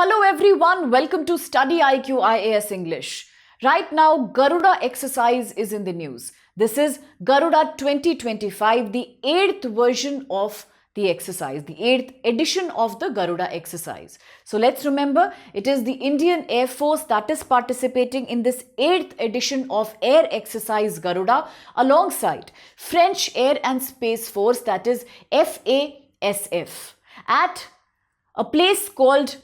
Hello everyone, welcome to StudyIQ IAS English. Right now, Garuda exercise is in the news. This is Garuda 2025, the 8th version of the exercise, the 8th edition of the Garuda exercise. So let's remember, it is the Indian Air Force that is participating in this 8th edition of Air Exercise Garuda alongside French Air and Space Force, that is FASF, at a place called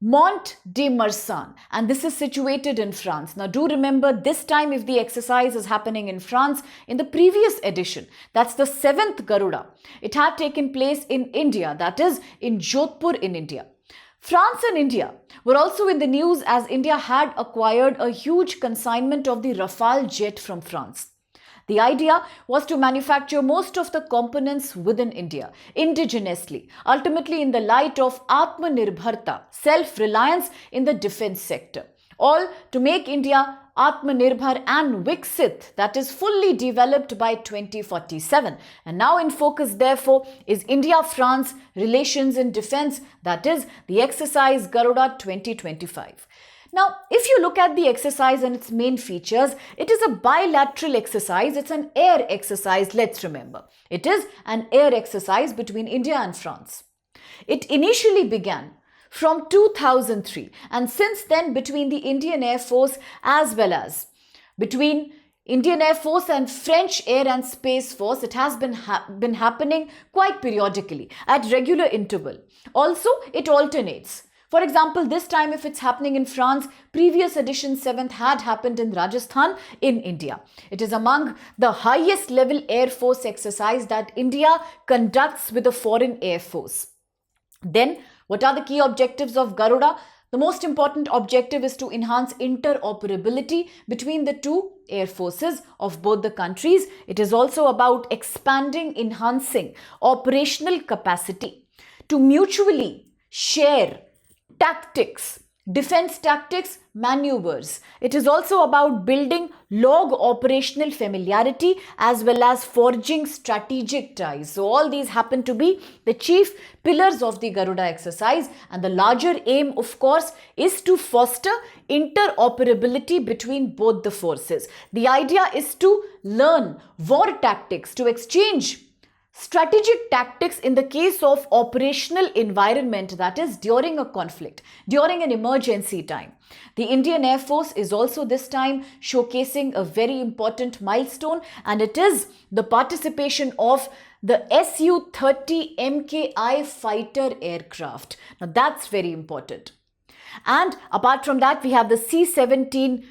Mont de Marsan, and this is situated in France. Now do remember, this time if the exercise is happening in France, in the previous edition, that's the 7th Garuda, it had taken place in India, that is in Jodhpur in India. France and India were also in the news as India had acquired a huge consignment of the Rafale jet from France. The idea was to manufacture most of the components within India, indigenously, ultimately in the light of Atmanirbharta, self-reliance in the defense sector. All to make India Atmanirbhar and Viksit, that is fully developed by 2047. And now in focus, therefore, is India-France relations in defense, that is the Exercise Garuda 2025. Now, if you look at the exercise and its main features, it is a bilateral exercise. It's an air exercise, let's remember. It is an air exercise between India and France. It initially began from 2003, and since then between the Indian Air Force as well as between Indian Air Force and French Air and Space Force, it has been happening quite periodically at regular interval. Also, it alternates. For example, this time if it's happening in France, previous edition 7th had happened in Rajasthan in India. It is among the highest level Air Force exercise that India conducts with a foreign Air Force. Then, what are the key objectives of Garuda? The most important objective is to enhance interoperability between the two air forces of both the countries. It is also about expanding, enhancing operational capacity to mutually share tactics, defense tactics, maneuvers. It is also about building log operational familiarity as well as forging strategic ties. So all these happen to be the chief pillars of the Garuda exercise, and the larger aim, of course, is to foster interoperability between both the forces. The idea is to learn war tactics, to exchange strategic tactics in the case of operational environment, that is during a conflict, during an emergency time. The Indian Air Force is also this time showcasing a very important milestone, and it is the participation of the Su-30 MKI fighter aircraft. Now that's very important. And apart from that, we have the C-17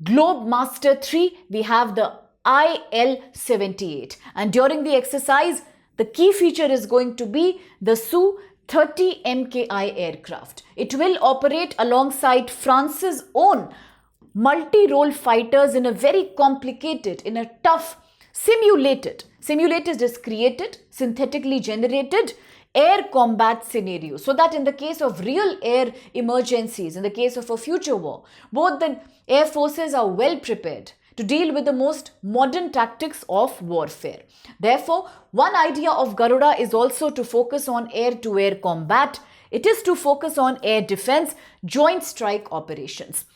Globemaster 3, we have the IL-78, and during the exercise the key feature is going to be the Su-30 MKI aircraft. It will operate alongside France's own multi-role fighters in a very complicated, in a tough, simulated is created, synthetically generated air combat scenario, so that in the case of real air emergencies, in the case of a future war, both the air forces are well prepared to deal with the most modern tactics of warfare. Therefore, one idea of Garuda is also to focus on air-to-air combat. It is to focus on air defense, joint strike operations.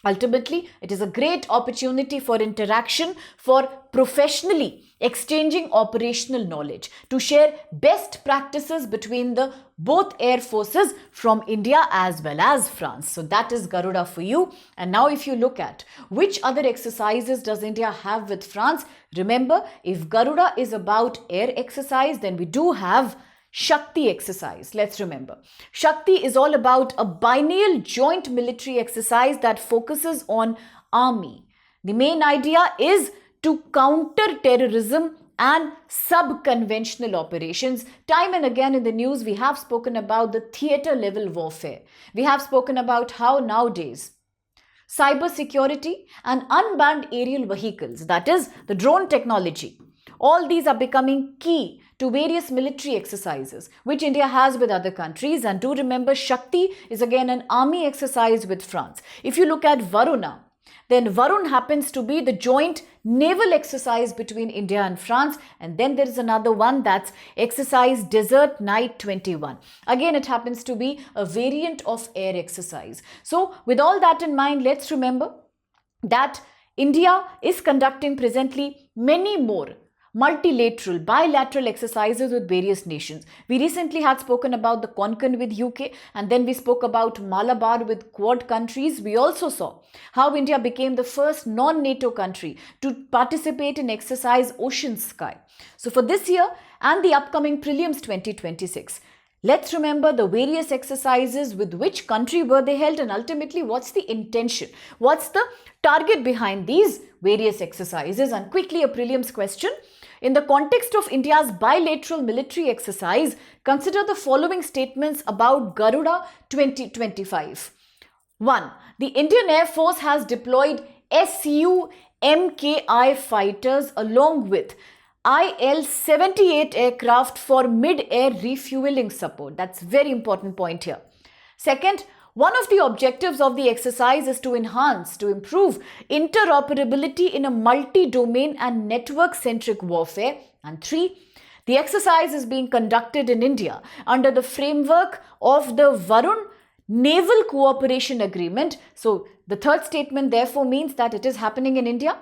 Ultimately, it is a great opportunity for interaction, for professionally exchanging operational knowledge, to share best practices between the both air forces from India as well as France. So that is Garuda for you. And now if you look at which other exercises does India have with France, remember, if Garuda is about air exercise, then we do have Shakti exercise. Let's remember, Shakti is all about a biennial joint military exercise that focuses on army. The main idea is to counter terrorism and sub-conventional operations. Time and again in the news, we have spoken about the theater level warfare. We have spoken about how nowadays cyber security and unmanned aerial vehicles, that is the drone technology, all these are becoming key to various military exercises which India has with other countries. And do remember, Shakti is again an army exercise with France. If you look at Varuna, Then Varun happens to be the joint naval exercise between India and France. And then there is another one, that's Exercise Desert Night 21. Again, it happens to be a variant of air exercise. So with all that in mind, let's remember that India is conducting presently many more multilateral, bilateral exercises with various nations. We recently had spoken about the Konkan with UK, and then we spoke about Malabar with Quad countries. We also saw how India became the first non-NATO country to participate in Exercise Ocean Sky. So for this year and the upcoming Prelims 2026, let's remember the various exercises, with which country were they held, and ultimately what's the intention, what's the target behind these various exercises. And quickly, a prelims question. In the context of India's bilateral military exercise, consider the following statements about Garuda 2025. 1. The Indian Air Force has deployed Su-MKI fighters along with IL-78 aircraft for mid-air refueling support. That's a very important point here. Second, one of the objectives of the exercise is to improve interoperability in a multi-domain and network-centric warfare. And 3, the exercise is being conducted in India under the framework of the Varun Naval Cooperation Agreement. So the third statement therefore means that it is happening in India,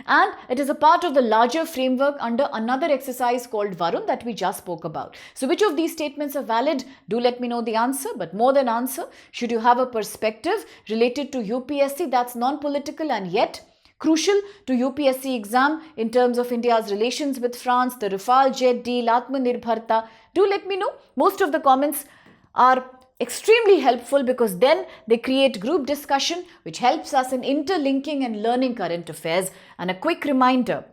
and it is a part of the larger framework under another exercise called Varun that we just spoke about. So which of these statements are valid? Do let me know the answer. But more than answer, should you have a perspective related to UPSC that's non-political and yet crucial to UPSC exam in terms of India's relations with France, the Rafale jet deal, Atmanirbharta, do let me know. Most of the comments are extremely helpful because then they create group discussion, which helps us in interlinking and learning current affairs. And a quick reminder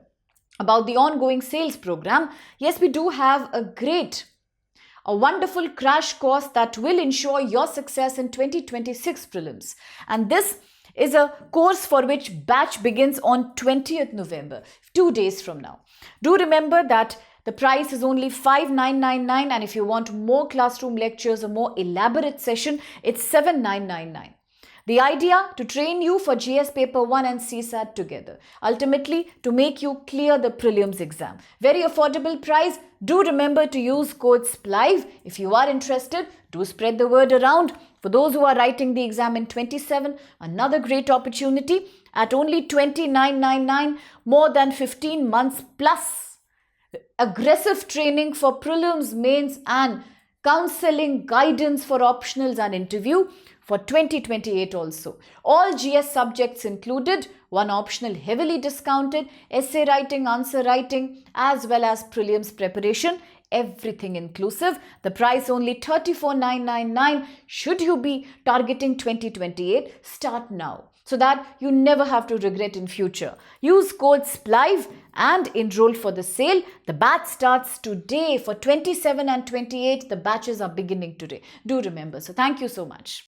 about the ongoing sales program. Yes, we do have a wonderful crash course that will ensure your success in 2026 prelims. And this is a course for which batch begins on 20th November, 2 days from now. Do remember that the price is only 5,999, and if you want more classroom lectures, a more elaborate session, it's 7,999. The idea to train you for GS Paper 1 and CSAT together. Ultimately, to make you clear the prelims exam. Very affordable price. Do remember to use code SPLIVE. If you are interested, do spread the word around. For those who are writing the exam in 27, another great opportunity at only 2999, more than 15 months plus. Aggressive training for prelims, mains and counselling guidance for optionals and interview for 2028 also. All GS subjects included, one optional heavily discounted, essay writing, answer writing, as well as prelims preparation, everything inclusive. The price only 34,999. Should you be targeting 2028, start now, so that you never have to regret in future. Use code SPLIVE and enroll for the sale. The batch starts today for 27 and 28. The batches are beginning today. Do remember. So thank you so much.